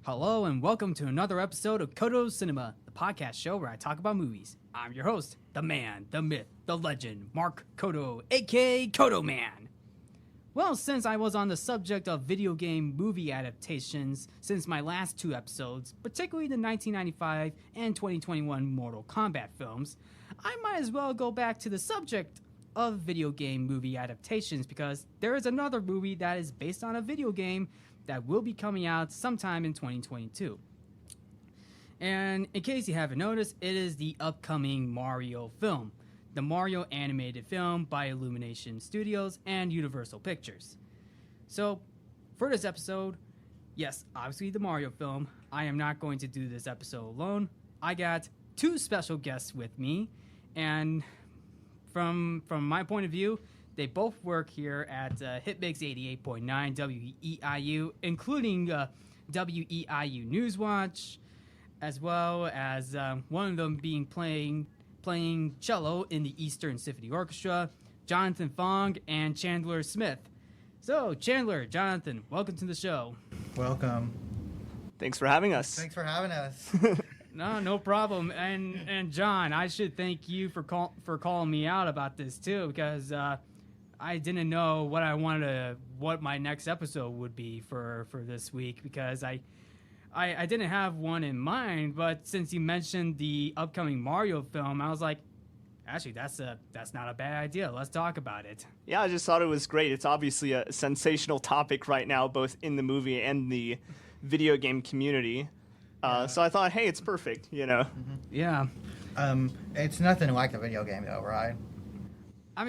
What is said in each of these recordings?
Hello and welcome to another episode of Codo Cinema, the podcast show where I talk about movies. I'm your host, the man, the myth, the legend, Mark Codo, aka Codo Man. Well, since I was on the subject of video game movie adaptations since my last two episodes, particularly the 1995 and 2021 Mortal Kombat films, I might as well go back to the subject of video game movie adaptations because there is another movie that is based on a video game that will be coming out sometime in 2022. And in case you haven't noticed, it is the upcoming Mario film, the Mario animated film by Illumination Studios and Universal Pictures. So, for this episode, yes, obviously the Mario film, I am not going to do this episode alone. I got two special guests with me, and from my point of view, they both work here at Hitmix 88.9 WEIU, including WEIU Newswatch, as well as one of them being playing cello in the Eastern Symphony Orchestra, Jonathan Fong and Chandler Smith. So, Chandler, Jonathan, welcome to the show. Welcome. Thanks for having us. Thanks for having us. No problem. And John, I should thank you for calling me out about this too, because I didn't know what my next episode would be for this week, because I didn't have one in mind, but since you mentioned the upcoming Mario film, I was like, actually, that's not a bad idea. Let's talk about it. Yeah, I just thought it was great. It's obviously a sensational topic right now, both in the movie and the video game community. So I thought, hey, it's perfect, you know? Mm-hmm. Yeah. It's nothing like a video game, though, right? I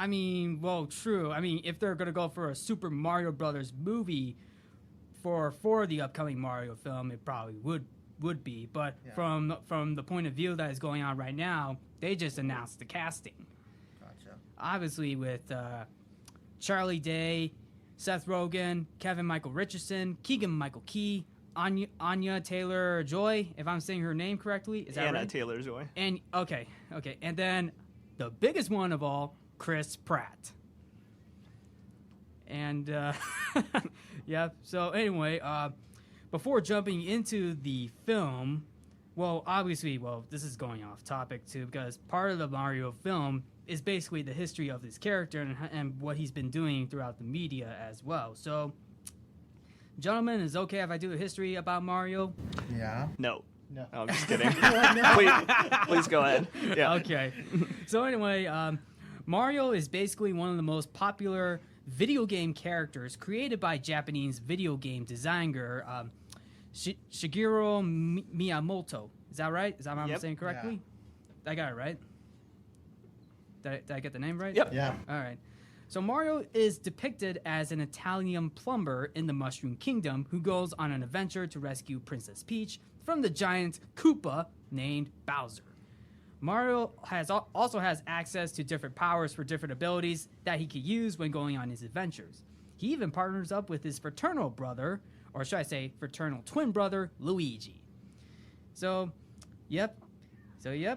mean, well, true. I mean, if they're gonna go for a Super Mario Brothers movie for the upcoming Mario film, it probably would be. But Yeah. from the point of view that is going on right now, they just announced the casting. Gotcha. Obviously, with Charlie Day, Seth Rogen, Kevin Michael Richardson, Keegan Michael Key, Anya Taylor-Joy, if I'm saying her name correctly, is that Anna right? Taylor-Joy. And okay, and then the biggest one of all, Chris Pratt. And yeah. So anyway, before jumping into the film, obviously, this is going off topic too, because part of the Mario film is basically the history of this character and what he's been doing throughout the media as well. So, gentlemen, is it okay if I do a history about Mario? Yeah. No. No. I'm just kidding. please go ahead. Yeah. Okay. So anyway, Mario is basically one of the most popular video game characters created by Japanese video game designer Shigeru Miyamoto. Is that right? Is that what I'm saying correctly? Yeah. I got it right? Did I get the name right? Yep. Yeah. All right. So Mario is depicted as an Italian plumber in the Mushroom Kingdom who goes on an adventure to rescue Princess Peach from the giant Koopa named Bowser. Mario also has access to different powers for different abilities that he could use when going on his adventures. He even partners up with his fraternal brother, or should I say fraternal twin brother, Luigi. So, yep,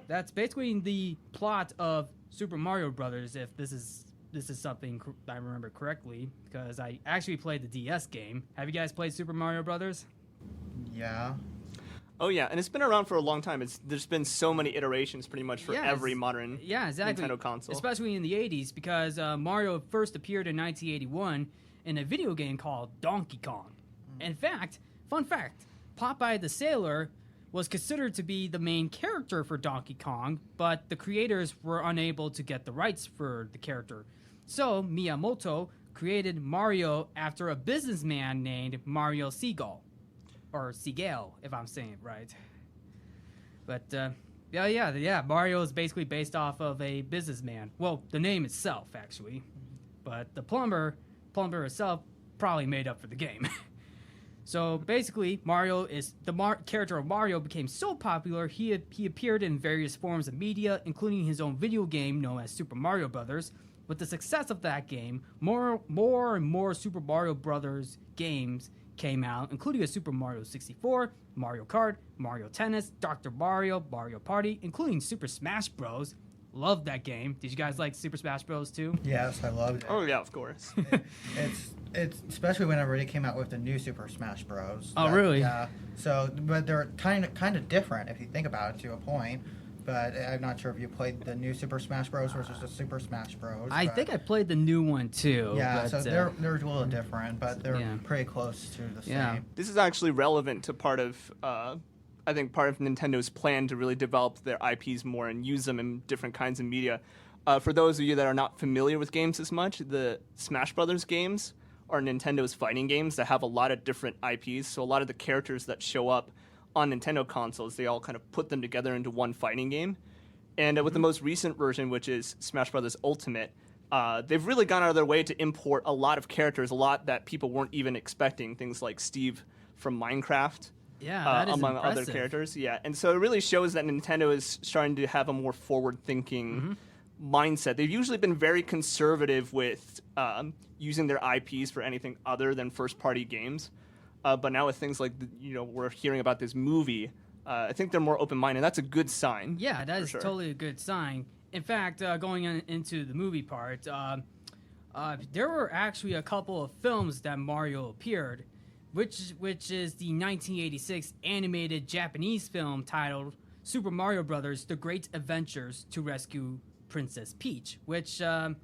that's basically the plot of Super Mario Brothers, if this is something I remember correctly, because I actually played the DS game. Have you guys played Super Mario Brothers? Yeah. Oh, yeah, and it's been around for a long time. There's been so many iterations pretty much for every modern Nintendo console. Especially in the 80s, because Mario first appeared in 1981 in a video game called Donkey Kong. In fact, fun fact, Popeye the Sailor was considered to be the main character for Donkey Kong, but the creators were unable to get the rights for the character. So Miyamoto created Mario after a businessman named Mario Seagull. Or Seagal, if I'm saying it right. But, yeah, Mario is basically based off of a businessman. Well, the name itself, actually. But the plumber itself probably made up for the game. So, basically, character of Mario became so popular, he appeared in various forms of media, including his own video game known as Super Mario Brothers. With the success of that game, more and more Super Mario Brothers games came out, including a Super Mario 64, Mario Kart, Mario Tennis, Dr. Mario, Mario Party, including Super Smash Bros. Loved that game. Did you guys like Super Smash Bros. Too? Yes, I loved it. Oh, yeah, of course. It's It's especially whenever they came out with the new Super Smash Bros. Oh, really? Yeah. So, but they're kind of different if you think about it to a point. But I'm not sure if you played the new Super Smash Bros. Versus the Super Smash Bros. I think I played the new one too. Yeah, but, so they're a little different, but they're Yeah. pretty close to the Yeah. same. This is actually relevant to part of, I think, part of Nintendo's plan to really develop their IPs more and use them in different kinds of media. For those of you that are not familiar with games as much, the Smash Brothers games are Nintendo's fighting games that have a lot of different IPs. So a lot of the characters that show up on Nintendo consoles, they all kind of put them together into one fighting game. And with the most recent version, which is Smash Brothers Ultimate, they've really gone out of their way to import a lot of characters, a lot that people weren't even expecting. Things like Steve from Minecraft, Yeah, that is among other impressive. characters. Yeah, and so it really shows that Nintendo is starting to have a more forward-thinking mindset. They've usually been very conservative with using their IPs for anything other than first-party games. But now with things like, we're hearing about this movie, I think they're more open-minded. That's a good sign. Yeah, that is sure. totally a good sign. In fact, going into the movie part, there were actually a couple of films that Mario appeared, which is the 1986 animated Japanese film titled Super Mario Brothers: The Great Adventures to Rescue Princess Peach, which I'm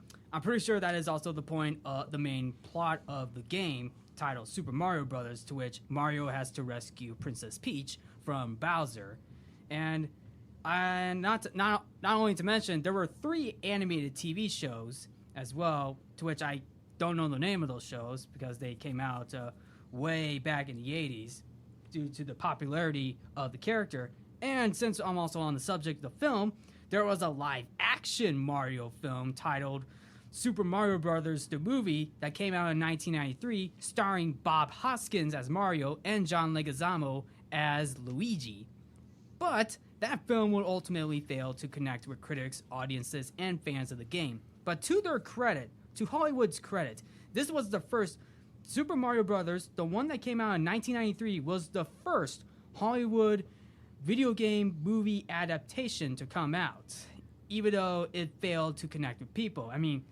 pretty sure that is also the main plot of the game titled Super Mario Brothers, to which Mario has to rescue Princess Peach from Bowser. And not only to mention, there were 3 animated TV shows as well, to which I don't know the name of those shows because they came out way back in the 80s due to the popularity of the character. And since I'm also on the subject of film, there was a live-action Mario film titled Super Mario Brothers, the movie, that came out in 1993, starring Bob Hoskins as Mario and John Leguizamo as Luigi. But that film would ultimately fail to connect with critics, audiences, and fans of the game. But to their credit, to Hollywood's credit, this was the first Super Mario Brothers, the one that came out in 1993, was the first Hollywood video game movie adaptation to come out, even though it failed to connect with people. I mean,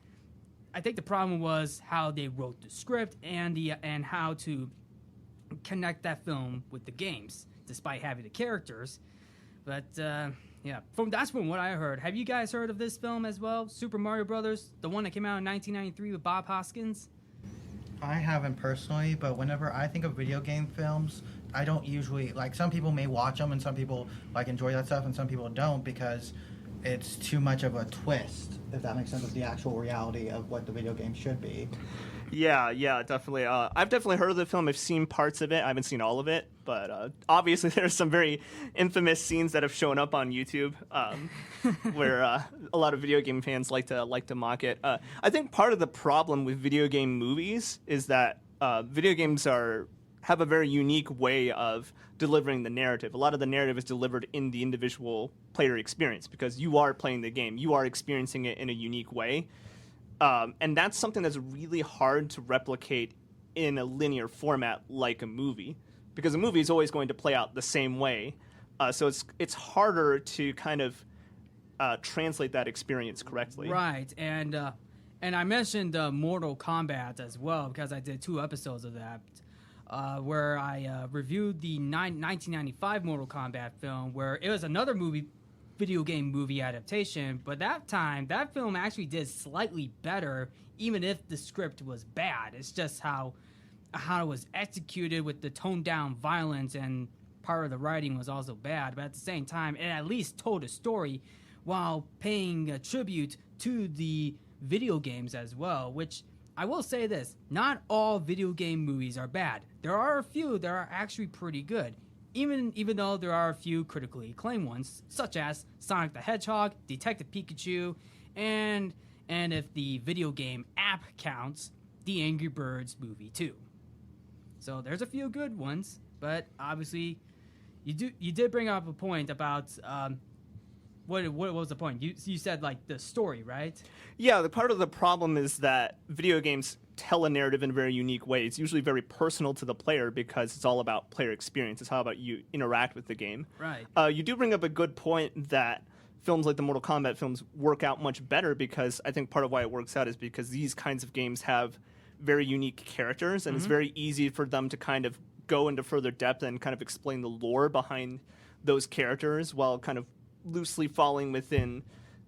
I think the problem was how they wrote the script and how to connect that film with the games, despite having the characters. But yeah, that's from what I heard. Have you guys heard of this film as well, Super Mario Brothers, the one that came out in 1993 with Bob Hoskins? I haven't personally, but whenever I think of video game films, I don't usually, like, some people may watch them and some people enjoy that stuff and some people don't because it's too much of a twist, if that makes sense, of the actual reality of what the video game should be. Yeah, definitely. I've definitely heard of the film. I've seen parts of it. I haven't seen all of it, but obviously there's some very infamous scenes that have shown up on YouTube where a lot of video game fans like to mock it. I think part of the problem with video game movies is that video games have a very unique way of delivering the narrative. A lot of the narrative is delivered in the individual player experience because you are playing the game. You are experiencing it in a unique way. And that's something that's really hard to replicate in a linear format like a movie, because a movie is always going to play out the same way. So it's harder to kind of translate that experience correctly. Right, and I mentioned Mortal Kombat as well because I did 2 episodes of that, where I reviewed the 1995 Mortal Kombat film, where it was another video game movie adaptation, but that film actually did slightly better, even if the script was bad. It's just how it was executed with the toned down violence, and part of the writing was also bad, but at the same time it at least told a story while paying a tribute to the video games as well, which I will say this, not all video game movies are bad. There are a few that are actually pretty good. Even though there are a few critically acclaimed ones, such as Sonic the Hedgehog, Detective Pikachu, and if the video game app counts, the Angry Birds movie too. So there's a few good ones, but obviously you did bring up a point about what was the point? You said the story, right? Yeah, the part of the problem is that video games tell a narrative in a very unique way. It's usually very personal to the player because it's all about player experience. It's how about you interact with the game. Right. You do bring up a good point that films like the Mortal Kombat films work out much better, because I think part of why it works out is because these kinds of games have very unique characters, and it's very easy for them to kind of go into further depth and kind of explain the lore behind those characters while kind of loosely falling within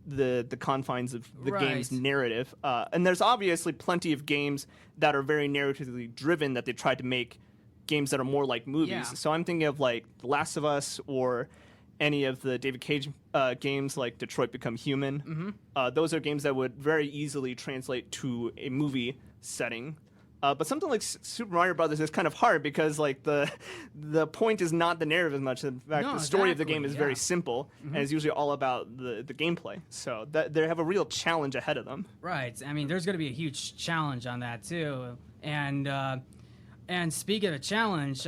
the confines of the game's narrative. And there's obviously plenty of games that are very narratively driven that they tried to make games that are more like movies. Yeah. So I'm thinking of like The Last of Us or any of the David Cage games like Detroit Become Human. Those are games that would very easily translate to a movie setting. But something like Super Mario Brothers is kind of hard because like the point is not the narrative as much. In fact, the story of the game is very simple and it's usually all about the gameplay. So they have a real challenge ahead of them. Right. I mean, there's going to be a huge challenge on that too. And speaking of a challenge,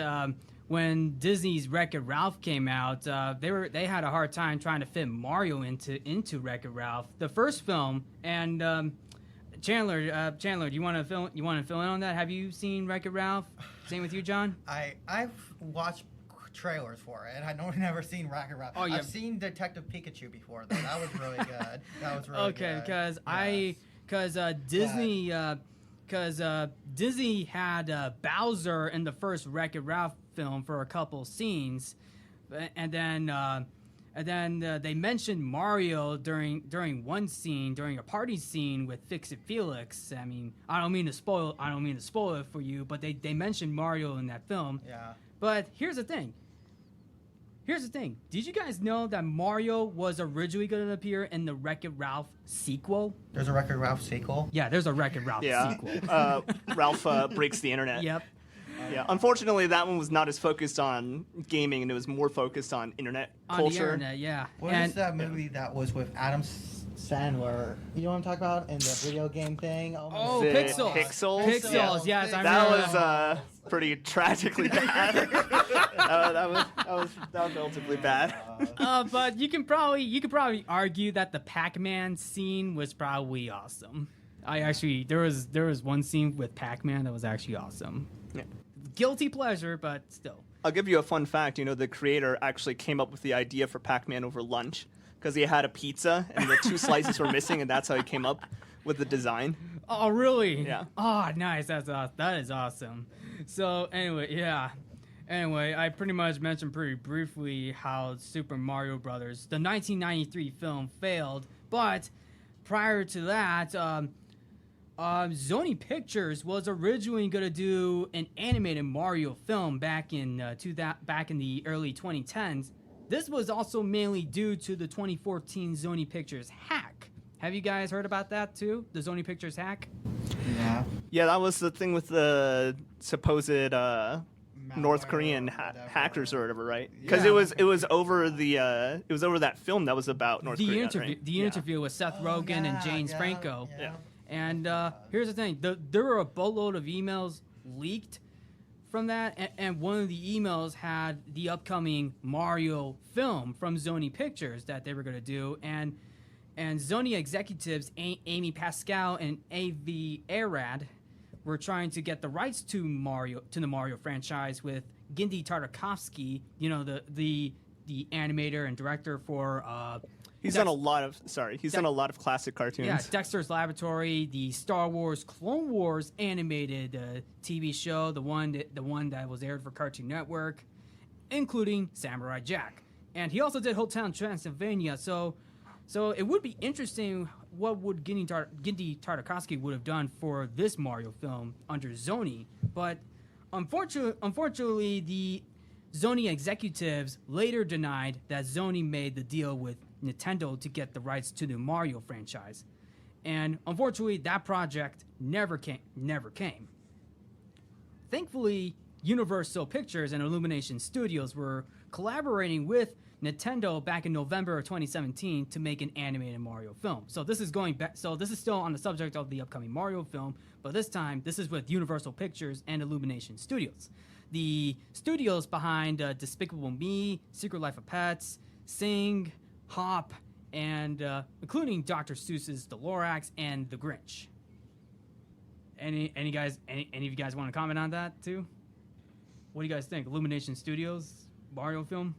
when Disney's Wreck-It Ralph came out, they had a hard time trying to fit Mario into Wreck-It Ralph, the first film. And Chandler, do you want to fill in on that? Have you seen Wreck-It Ralph? Same with you, John? I've watched trailers for it. I've never seen Wreck-It Ralph. Oh, yeah. I've seen Detective Pikachu before, though. That was really good. That was really good. Okay, because Disney had Bowser in the first Wreck-It Ralph film for a couple scenes, and then they mentioned Mario during one scene, during a party scene with Fix It Felix. I mean, I don't mean to spoil it for you, but they mentioned Mario in that film. Yeah. But here's the thing. Did you guys know that Mario was originally going to appear in the Wreck-It Ralph sequel? There's a Wreck-It Ralph sequel? Yeah, there's a Wreck-It Ralph sequel. Ralph breaks the internet. Yep. Yeah, unfortunately, that one was not as focused on gaming, and it was more focused on internet culture. On the internet, yeah. What is that movie that was with Adam Sandler? You know what I'm talking about? In the video game thing? Oh, The Pixels. Pixels, yes, I remember. That was pretty tragically bad. that was relatively bad. But you could probably argue that the Pac-Man scene was probably awesome. There was one scene with Pac-Man that was actually awesome. Yeah. Guilty pleasure, but still. I'll give you a fun fact. You know, the creator actually came up with the idea for Pac-Man over lunch because he had a pizza and the 2 slices were missing, and that's how he came up with the design. Oh, really? Yeah. Oh, nice. That is awesome. So anyway, I pretty much mentioned pretty briefly how Super Mario Brothers, the 1993 film, failed. But prior to that, Sony Pictures was originally going to do an animated Mario film back in the early 2010s. This was also mainly due to the 2014 Sony Pictures hack. Have you guys heard about that too? The Sony Pictures hack? Yeah. Yeah, that was the thing with the supposed North Korean hackers or whatever, right? Because it was over that film that was about North Korea. Right? The interview with Seth Rogen and James Franco. Yeah. And here's the thing: there were a boatload of emails leaked from that, and one of the emails had the upcoming Mario film from Sony Pictures that they were going to do, and Sony executives Amy Pascal and A.V. Arad were trying to get the rights to the Mario franchise with Genndy Tartakovsky, you know, the animator and director for. He's done a lot of classic cartoons. Yeah, Dexter's Laboratory, the Star Wars Clone Wars animated TV show, the one that was aired for Cartoon Network, including Samurai Jack. And he also did Hotel Transylvania, so it would be interesting what would Genndy Tartakovsky would have done for this Mario film under Sony. But unfortunately, the Sony executives later denied that Sony made the deal with Nintendo to get the rights to the Mario franchise. And unfortunately, that project never came. Thankfully, Universal Pictures and Illumination Studios were collaborating with Nintendo back in November of 2017 to make an animated Mario film. So this is going back. So this is still on the subject of the upcoming Mario film, but this time this is with Universal Pictures and Illumination Studios. The studios behind Despicable Me, Secret Life of Pets, Sing, Hop, and including Dr. Seuss's The Lorax and The Grinch. Any of you guys want to comment on that too? What do you guys think? Illumination Studios Mario film?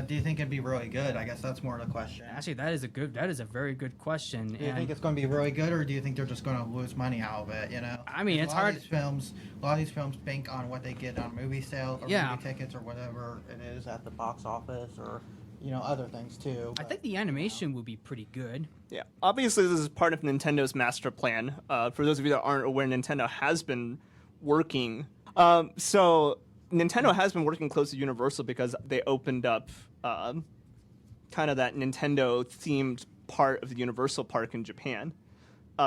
Do you think it'd be really good? I guess that's more the question. Actually, that is a very good question. Do you think it's going to be really good, or do you think they're just going to lose money out of it? You know, I mean, it's a lot hard. Of these films, a lot of these films bank on what they get on movie sales or Yeah. movie tickets or whatever it is at the box office, or other things too. I think the animation would be pretty good. Yeah, obviously this is part of Nintendo's master plan. For those of you that aren't aware, Nintendo has been working. So Nintendo has been working close to Universal because they opened up kind of that Nintendo-themed part of the Universal Park in Japan.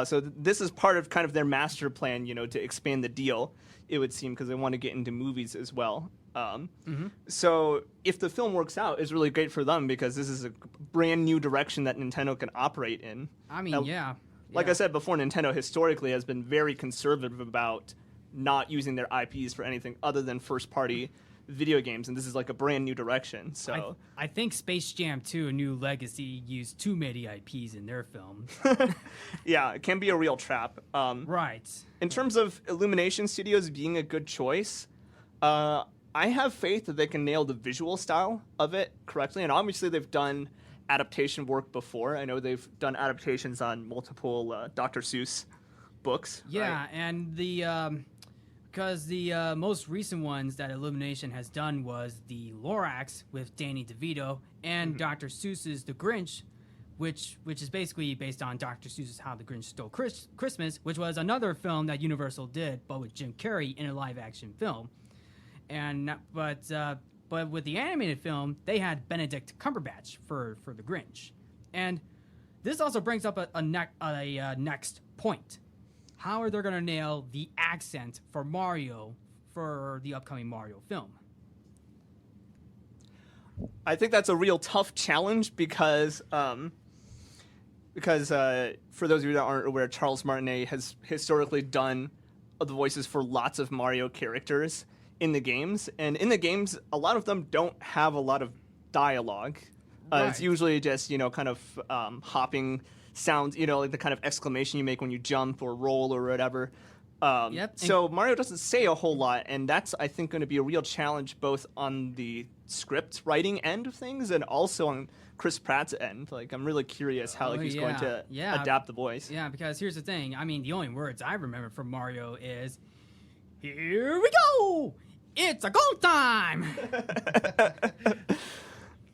So this is part of kind of their master plan, to expand the deal, it would seem, because they want to get into movies as well. So if the film works out, it's really great for them because this is a brand new direction that Nintendo can operate in. I mean, yeah. Like I said before, Nintendo historically has been very conservative about not using their IPs for anything other than first-party video games, and this is like a brand new direction. So I think Space Jam 2: A New Legacy used too many IPs in their film. yeah, it can be a real trap. Right. In terms of Illumination Studios being a good choice, I have faith that they can nail the visual style of it correctly, and obviously they've done adaptation work before. I know they've done adaptations on multiple Dr. Seuss books. Yeah, right? and because the most recent ones that Illumination has done was the Lorax with Danny DeVito and Dr. Seuss's The Grinch, which is basically based on Dr. Seuss's How the Grinch Stole Christmas, which was another film that Universal did, but with Jim Carrey in a live-action film. But with the animated film, they had Benedict Cumberbatch for the Grinch, and this also brings up a next point. How are they going to nail the accent for Mario for the upcoming Mario film? I think that's a real tough challenge because for those of you that aren't aware, Charles Martinet has historically done the voices for lots of Mario characters in the games, and in the games, a lot of them don't have a lot of dialogue. Right. It's usually just kind of hopping sounds, like the kind of exclamation you make when you jump or roll or whatever. Yep. So Mario doesn't say a whole lot, and that's, I think, going to be a real challenge both on the script writing end of things and also on Chris Pratt's end. Like, I'm really curious how he's going to adapt the voice. Yeah, because here's the thing. I mean, the only words I remember from Mario is, "Here we go! It's a go time!"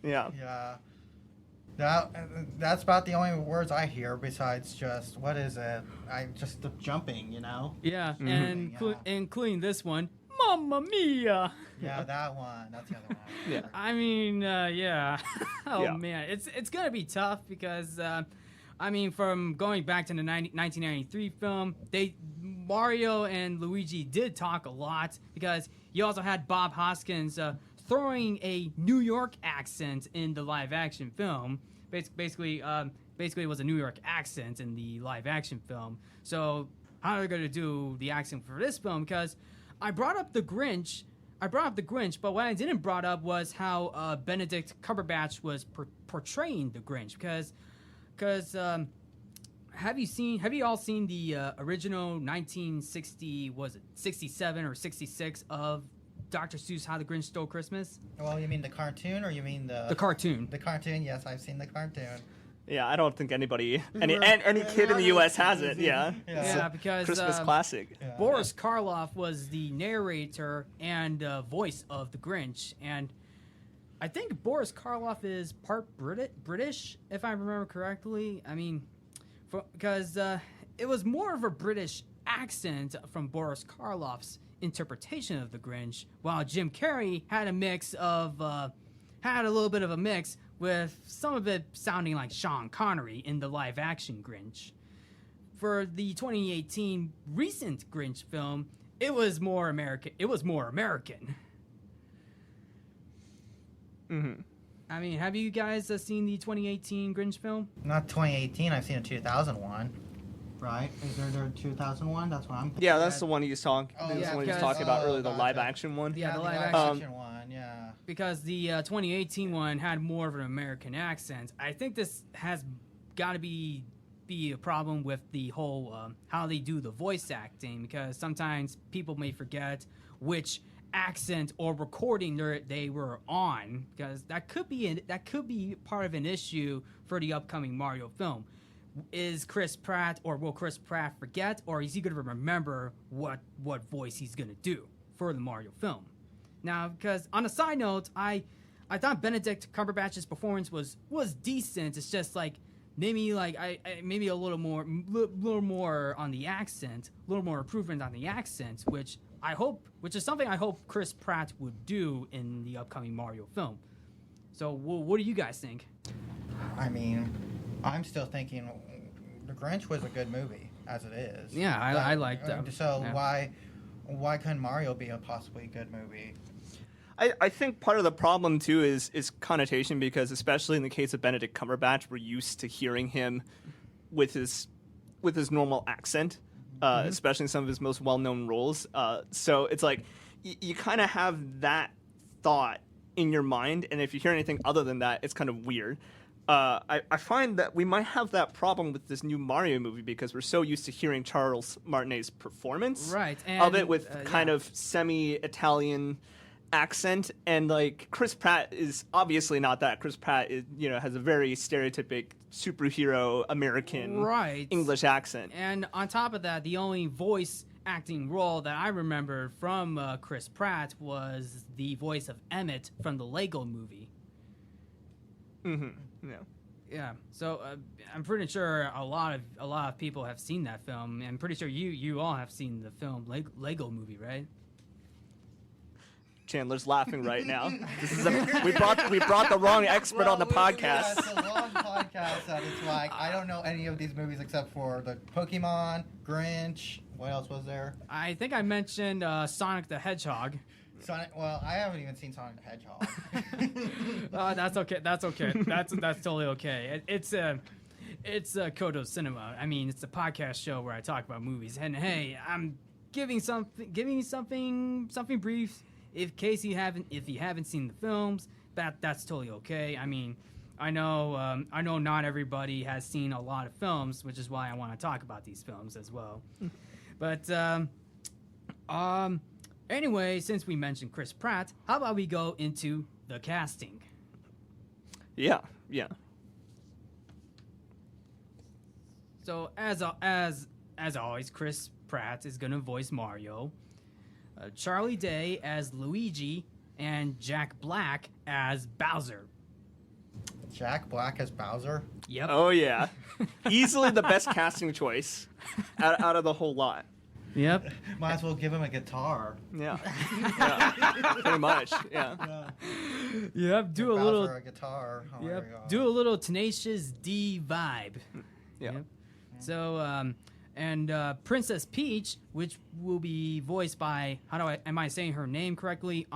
Yeah. Yeah. That's about the only words I hear besides just, what is it? Just the jumping, Yeah, Mm-hmm. and including this one, Mamma Mia! Yeah, that one. That's the other one. Yeah. I mean, yeah. Oh, Yeah. man. It's going to be tough because, from going back to the 1993 film, Mario and Luigi did talk a lot because you also had Bob Hoskins throwing a New York accent in the live-action film. Basically, it was a New York accent in the live-action film. So how are they going to do the accent for this film? Because I brought up the Grinch, but what I didn't brought up was how Benedict Cumberbatch was portraying the Grinch. Because have you all seen the original 1967 or 66 of Dr. Seuss How the Grinch Stole Christmas? Well, you mean the cartoon, or you mean The cartoon. The cartoon, yes, I've seen the cartoon. Yeah, I don't think any kid in the U.S. has it. Yeah. Yeah, because Christmas classic. Yeah. Boris Karloff was the narrator and voice of the Grinch, and I think Boris Karloff is part British, if I remember correctly. I mean, because it was more of a British accent from Boris Karloff's interpretation of the Grinch, while Jim Carrey had a little bit of a mix with some of it sounding like Sean Connery in the live-action Grinch. For the 2018 recent Grinch film, it was more American. Mm-hmm. I mean, have you guys seen the 2018 Grinch film? Not 2018, I've seen a 2001. Right? Is there a 2001? That's what I'm thinking. Yeah, that's the one he's talking. Oh, That's yeah, the one he's because- talking about earlier, the gotcha. live action one. Yeah, the the live action one, yeah. Because the 2018 one had more of an American accent. I think this has got to be a problem with the whole how they do the voice acting, because sometimes people may forget which accent or recording they were on, because that could be part of an issue for the upcoming Mario film. Is Chris Pratt, or will Chris Pratt forget, or is he going to remember what voice he's going to do for the Mario film? Now, because on a side note, I thought Benedict Cumberbatch's performance was decent. It's just like maybe maybe a little more on the accent, a little more improvement on the accent, which is something I hope Chris Pratt would do in the upcoming Mario film. So, what do you guys think? I mean, I'm still thinking The Grinch was a good movie as it is. Yeah, I liked that. So yeah. why couldn't Mario be a possibly good movie? I think part of the problem too is connotation, because especially in the case of Benedict Cumberbatch, we're used to hearing him with his normal accent, especially in some of his most well-known roles. So it's like you kind of have that thought in your mind, and if you hear anything other than that, it's kind of weird. I find that we might have that problem with this new Mario movie because we're so used to hearing Charles Martinet's performance of it with kind of semi-Italian accent, and like Chris Pratt is obviously not that. Chris Pratt is, has a very stereotypic superhero American English accent. And on top of that, the only voice acting role that I remember from Chris Pratt was the voice of Emmett from the Lego movie. Mm-hmm. Yeah. Yeah. So I'm pretty sure a lot of people have seen that film. I'm pretty sure you all have seen the film Lego movie, right? Chandler's laughing right now. We brought the wrong expert on the podcast. Yeah, it's a long podcast that it's like I don't know any of these movies except for the Pokemon, Grinch. What else was there? I think I mentioned Sonic the Hedgehog. Sonic. Well, I haven't even seen Sonic the Hedgehog. That's okay. That's okay. That's totally okay. It's Codo Cinema. I mean, it's a podcast show where I talk about movies. And hey, I'm giving something brief. If you haven't seen the films, that's totally okay. I mean, I know not everybody has seen a lot of films, which is why I want to talk about these films as well. But anyway, since we mentioned Chris Pratt, how about we go into the casting? Yeah. So as always, Chris Pratt is gonna voice Mario. Charlie Day as Luigi, and Jack Black as Bowser. Jack Black as Bowser? Yep. Oh, yeah. Easily the best casting choice out of the whole lot. Yep. Might as well give him a guitar. Yeah. Pretty much, yeah. Yep, do Give a little... Bowser a guitar. Oh, there you go. Do a little Tenacious D vibe. Yeah. Yep. So, and Princess Peach, which will be voiced by, am I saying her name correctly?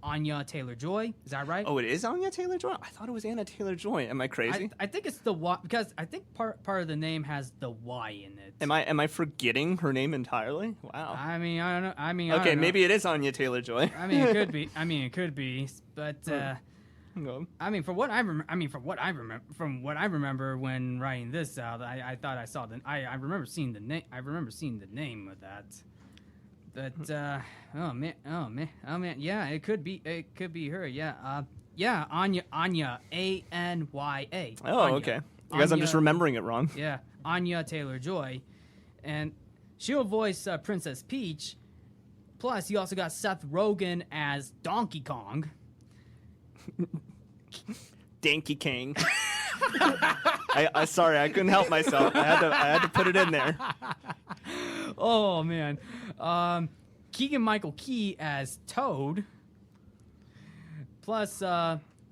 Anya Taylor-Joy, is that right? Oh, it is Anya Taylor-Joy? I thought it was Anna Taylor-Joy. Am I crazy? I think it's the Y, because I think part of the name has the Y in it. Am I forgetting her name entirely? Wow. I mean, I don't know. I mean, okay, I don't know. maybe it is Anya Taylor-Joy. I mean, it could be. But No. I mean, from what I remember when writing this out, I thought I saw I remember seeing the name. I remember seeing the name of that. But oh man, yeah, it could be her. Yeah, Anya, Anya. Oh, Anya. okay. I guess I'm just remembering it wrong. Yeah, Anya Taylor-Joy, and she'll voice Princess Peach. Plus, you also got Seth Rogen as Donkey Kong. Danky King. I sorry, I couldn't help myself. I had to put it in there. Oh man, Keegan-Michael Key as Toad. Plus,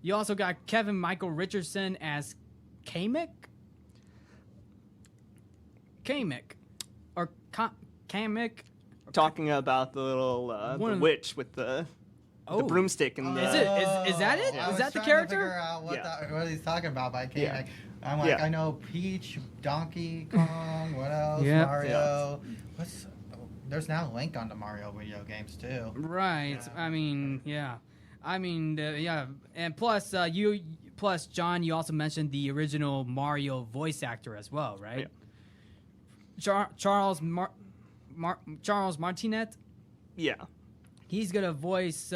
you also got Kevin Michael Richardson as Kamek, or Kamek. Talking about the little the witch with the broomstick and the... Is that it? Yeah. Is that the I was trying to character? figure out what he's talking about by Kamek. Yeah. I'm like, Yeah. I know Peach, Donkey Kong, what else? Yeah. Mario. There's now Link on the Mario video games too. Right. Yeah. I mean, yeah. And plus, John, you also mentioned the original Mario voice actor as well, right? Yeah. Charles Martinet. Yeah. he's gonna voice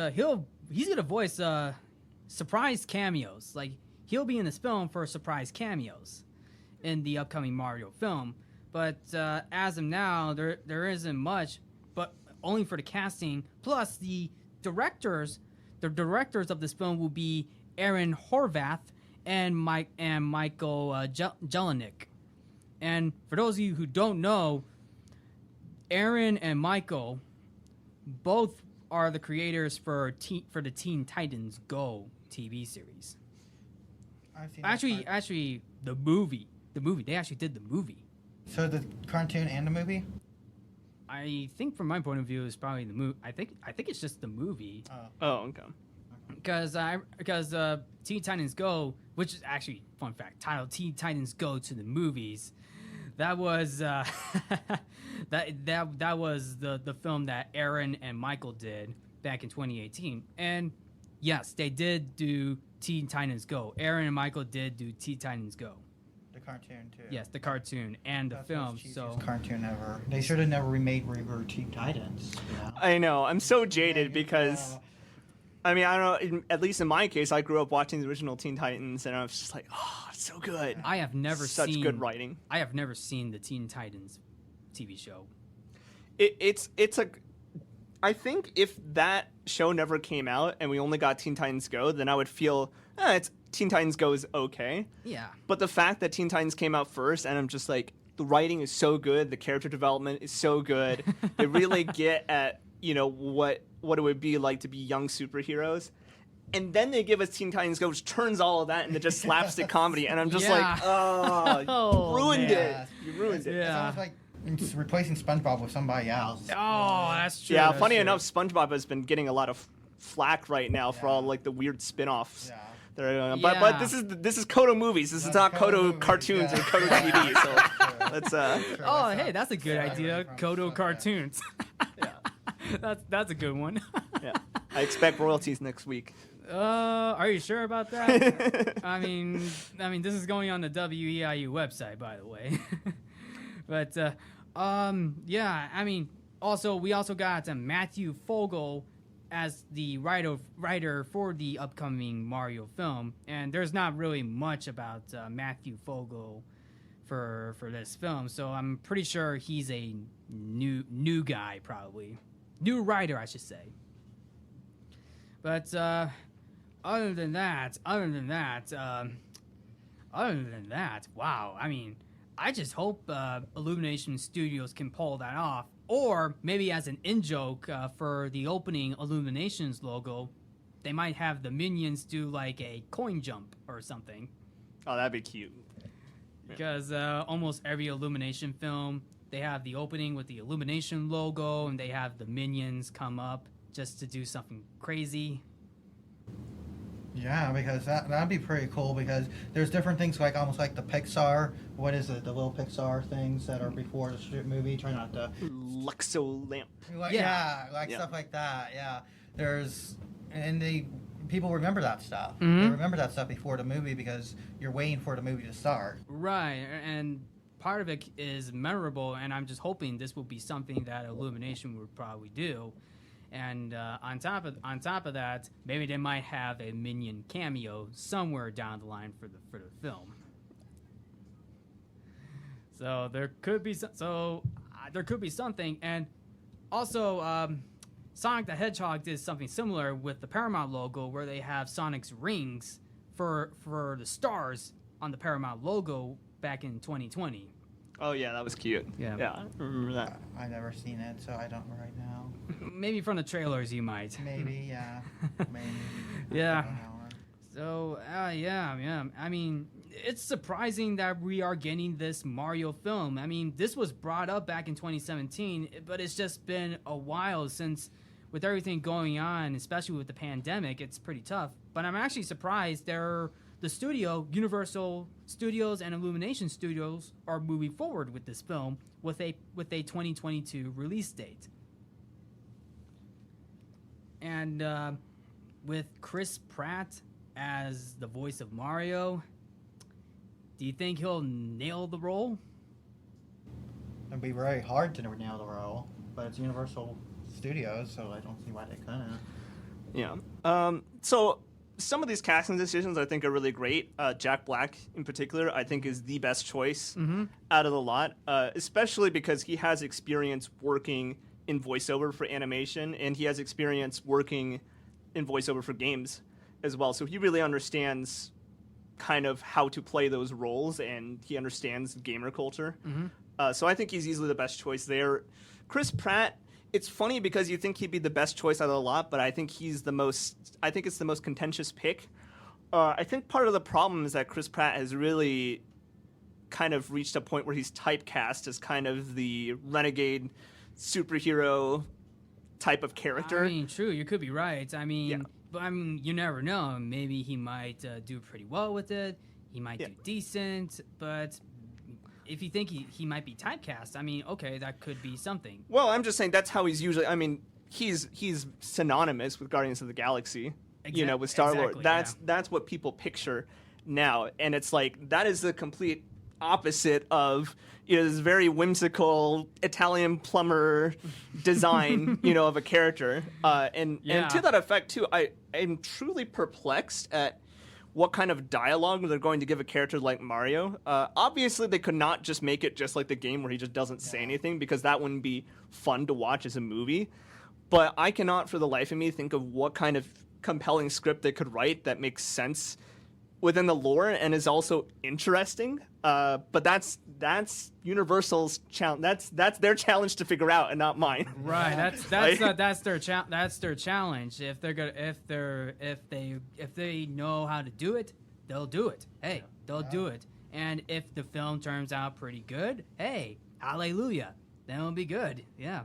surprise cameos. Like he'll be in this film for surprise cameos in the upcoming Mario film. But as of now, there isn't much, but only for the casting. Plus the directors of this film will be Aaron Horvath and Michael Jelinek. And for those of you who don't know, Aaron and Michael both are the creators for the Teen Titans Go TV series. I've seen Actually, the movie. They actually did the movie. So the cartoon and the movie? I think, from my point of view, it's probably the movie. I think it's just the movie. Oh, okay. Because Teen Titans Go, which is actually, fun fact, titled Teen Titans Go to the movies. That was that was the film that Aaron and Michael did back in 2018. And yes, they did do Teen Titans Go. Aaron and Michael did do Teen Titans Go. The cartoon too. Yes, the cartoon and the film. So cartoon ever. They should have never remade regular Teen Titans. Yeah. I know. I'm so jaded because. I mean, I don't know. At least in my case, I grew up watching the original Teen Titans, and I was just like, "Oh, it's so good." I have never seen such good writing. I have never seen the Teen Titans TV show. It's a. I think if that show never came out and we only got Teen Titans Go, then I would feel it's Teen Titans Go is okay. Yeah. But the fact that Teen Titans came out first, and I'm just like, the writing is so good, the character development is so good. They really get at what it would be like to be young superheroes. And then they give us Teen Titans Go, which turns all of that into just slapstick comedy. And I'm just like, you ruined it. You ruined it. It's almost like it's replacing SpongeBob with somebody else. Oh, that's true. Yeah, that's funny true. enough, SpongeBob has been getting a lot of flack right now for all like the weird spin-offs. Yeah. But this is Codo movies. This is not Codo cartoons or Codo TV. So let's. Hey, that's a good idea. Codo cartoons. Yeah. That's a good one. Yeah. I expect royalties next week. Are you sure about that? I mean, this is going on the WEIU website, by the way. But yeah. I mean, we also got Matthew Fogel as the writer for the upcoming Mario film, and there's not really much about Matthew Fogel for this film, so I'm pretty sure he's a new guy, probably new writer, I should say. But other than that, wow. I mean, I just hope Illumination Studios can pull that off. Or maybe as an in-joke for the opening Illuminations logo, they might have the minions do like a coin jump or something. Oh, that'd be cute. Because almost every Illumination film, they have the opening with the Illumination logo, and they have the minions come up just to do something crazy. Yeah, because that'd be pretty cool, because there's different things like almost like the Pixar, what is it, the little Pixar things that are before the movie, try not to... Luxo lamp. Stuff like that, yeah. People remember that stuff. Mm-hmm. They remember that stuff before the movie because you're waiting for the movie to start. Right, and part of it is memorable, and I'm just hoping this will be something that Illumination would probably do. And on top of that, maybe they might have a minion cameo somewhere down the line for the film. So there could be something, and also Sonic the Hedgehog did something similar with the Paramount logo, where they have Sonic's rings for the stars on the Paramount logo back in 2020. Oh yeah, that was cute. Yeah, I remember that. I've never seen it, so I don't right now. Maybe from the trailers you might. Maybe, yeah. Maybe. Yeah. So, yeah. I mean, it's surprising that we are getting this Mario film. I mean, this was brought up back in 2017, but it's just been a while since, with everything going on, especially with the pandemic, it's pretty tough. But I'm actually surprised the studio, Universal Studios and Illumination Studios, are moving forward with this film with a 2022 release date. And with Chris Pratt as the voice of Mario, do you think he'll nail the role? It'd be very hard to nail the role, but it's Universal studios, so I don't see why they couldn't. Yeah. So some of these casting decisions I think are really great. Jack Black, in particular, I think is the best choice out of the lot, especially because he has experience working in voiceover for animation, and he has experience working in voiceover for games as well. So he really understands kind of how to play those roles, and he understands gamer culture. So I think he's easily the best choice there. Chris Pratt, it's funny because you think he'd be the best choice out of the lot, but I think it's the most contentious pick. I think part of the problem is that Chris Pratt has really kind of reached a point where he's typecast as kind of the renegade superhero type of character. I mean, true, you could be right. I mean, but I mean, you never know. Maybe he might do pretty well with it. He might do decent, but if you think he might be typecast, I mean, okay, that could be something. Well, I'm just saying that's how he's usually. I mean, he's synonymous with Guardians of the Galaxy. With Star Lord. That's what people picture now, and it's like that is the complete opposite of this very whimsical Italian plumber design, of a character. And to that effect too, I am truly perplexed at what kind of dialogue they're going to give a character like Mario. Obviously, they could not just make it just like the game where he just doesn't say anything, because that wouldn't be fun to watch as a movie. But I cannot for the life of me think of what kind of compelling script they could write that makes sense within the lore and is also interesting. But that's Universal's challenge. That's their challenge to figure out, and not mine. Right. That's their challenge. If they know how to do it, they'll do it. Hey, they'll do it. And if the film turns out pretty good, hey, hallelujah, then it'll be good. Yeah.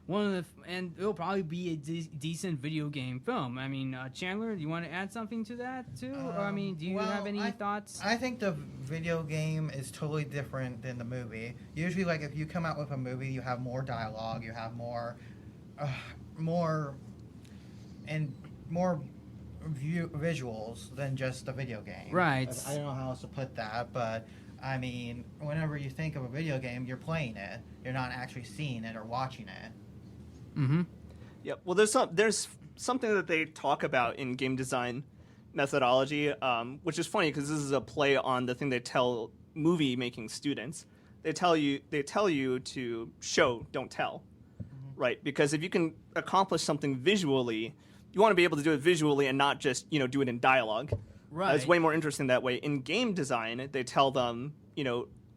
And it'll probably be a decent video game film. I mean, Chandler, do you want to add something to that too? Or, I mean, do you have any thoughts? I think the video game is totally different than the movie. Usually, like if you come out with a movie, you have more dialogue, you have more visuals than just a video game. Right. I don't know how else to put that, but I mean, whenever you think of a video game, you're playing it. You're not actually seeing it or watching it. Mm-hmm. Yeah. Well, there's something that they talk about in game design methodology, which is funny because this is a play on the thing they tell movie making students. They tell you to show, don't tell, right? Because if you can accomplish something visually, you want to be able to do it visually and not just do it in dialogue. Right. It's way more interesting that way. In game design, they tell them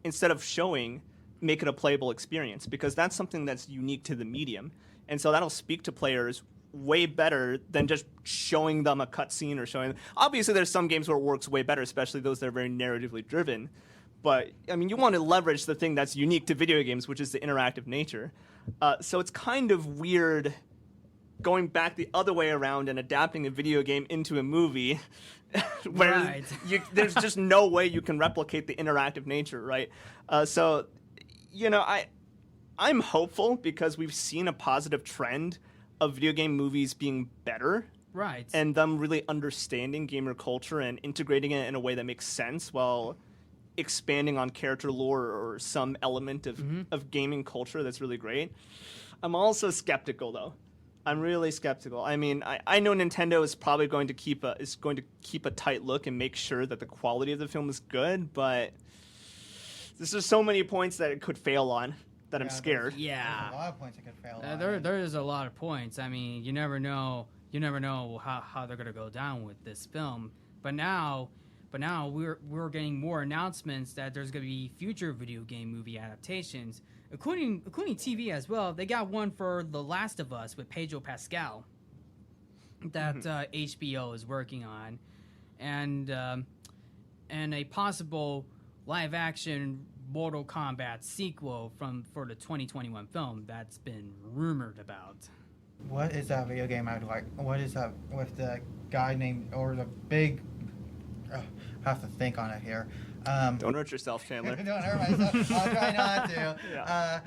instead of showing, make it a playable experience, because that's something that's unique to the medium. And so that'll speak to players way better than just showing them a cutscene or showing them. Obviously, there's some games where it works way better, especially those that are very narratively driven. But, I mean, you want to leverage the thing that's unique to video games, which is the interactive nature. So it's kind of weird going back the other way around and adapting a video game into a movie where there's just no way you can replicate the interactive nature, right? So, I'm hopeful because we've seen a positive trend of video game movies being better. Right. And them really understanding gamer culture and integrating it in a way that makes sense while expanding on character lore or some element of gaming culture that's really great. I'm also skeptical, though. I'm really skeptical. I mean, I know Nintendo is probably going to keep a tight look and make sure that the quality of the film is good, but there's just so many points that it could fail on that I'm scared. There's a lot of points it could fail on. There is a lot of points. I mean, you never know how they're gonna go down with this film. But now we're getting more announcements that there's gonna be future video game movie adaptations, including TV as well. They got one for The Last of Us with Pedro Pascal that HBO is working on, and a possible live action Mortal Kombat sequel for the 2021 film that's been rumored about. What is that video game I'd like? What is that with the guy named, or the big... I have to think on it here. Don't hurt yourself, Chandler. Don't hurt myself. I'll try not to. Yeah.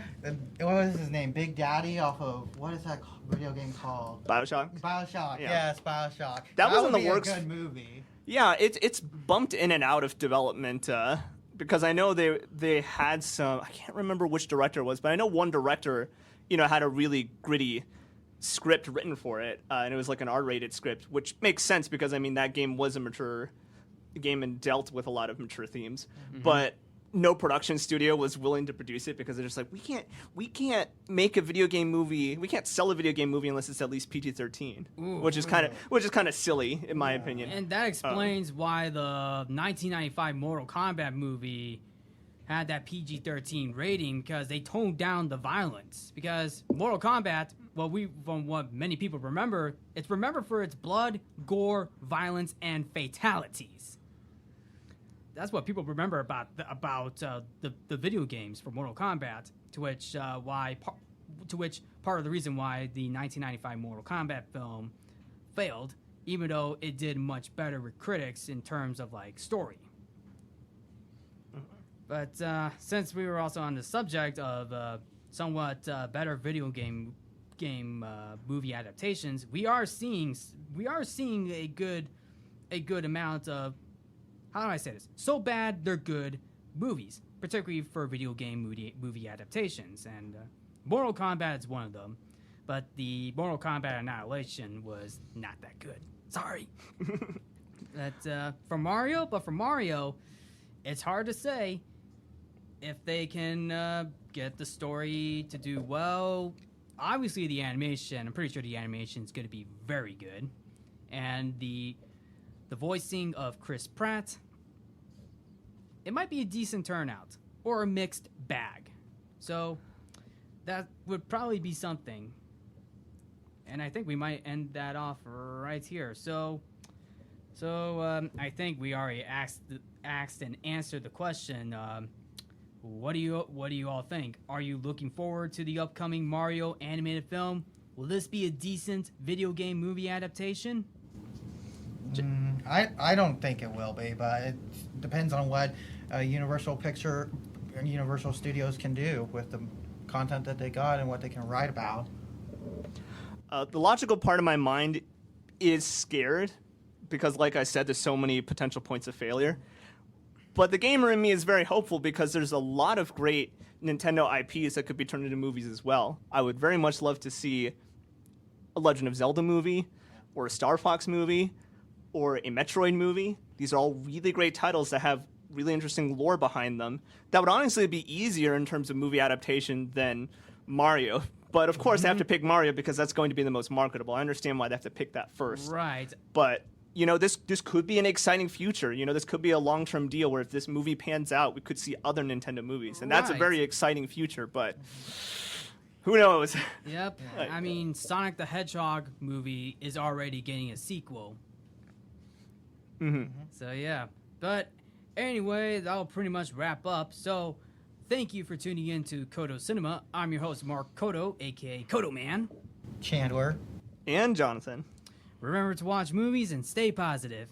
What was his name? Big Daddy off of... What is that video game called? BioShock? BioShock. Yeah. Yes, BioShock. That was in would the be works. A good movie. Yeah, it's bumped in and out of development because I know they had some. I can't remember which director it was, but I know one director, had a really gritty script written for it, and it was like an R-rated script, which makes sense because I mean that game was a mature game and dealt with a lot of mature themes, but no production studio was willing to produce it because they're just like, we can't make a video game movie, we can't sell a video game movie unless it's at least PG-13, which is kind of silly in my opinion. And that explains why the 1995 Mortal Kombat movie had that PG-13 rating, because they toned down the violence. Because Mortal Kombat, from what many people remember, it's remembered for its blood, gore, violence, and fatalities. That's what people remember about the video games for Mortal Kombat. To which part of the reason why the 1995 Mortal Kombat film failed, even though it did much better with critics in terms of like story. But since we were also on the subject of somewhat better video game movie adaptations, we are seeing a good amount of, how do I say this? So bad they're good movies, particularly for video game movie adaptations. And Mortal Kombat is one of them, but the Mortal Kombat Annihilation was not that good. Sorry. For Mario, it's hard to say if they can get the story to do well. Obviously, the animation, I'm pretty sure the animation is going to be very good. And the voicing of Chris Pratt, it might be a decent turnout or a mixed bag. So that would probably be something. And I think we might end that off right here. So I think we already asked and answered the question. What do you all think? Are you looking forward to the upcoming Mario animated film? Will this be a decent video game movie adaptation? I don't think it will be, but it depends on what Universal Studios can do with the content that they got and what they can write about. The logical part of my mind is scared because, like I said, there's so many potential points of failure. But the gamer in me is very hopeful because there's a lot of great Nintendo IPs that could be turned into movies as well. I would very much love to see a Legend of Zelda movie or a Star Fox movie or a Metroid movie. These are all really great titles that have really interesting lore behind them. That would honestly be easier in terms of movie adaptation than Mario. But of course, they have to pick Mario because that's going to be the most marketable. I understand why they have to pick that first. Right. But this could be an exciting future. This could be a long-term deal where if this movie pans out, we could see other Nintendo movies. And that's a very exciting future, but who knows? Yep. I mean, Sonic the Hedgehog movie is already getting a sequel. So, yeah. But anyway, that'll pretty much wrap up. So, thank you for tuning in to Codo Cinema. I'm your host, Mark Codo, a.k.a. Codo Man. Chandler. And Jonathan. Remember to watch movies and stay positive.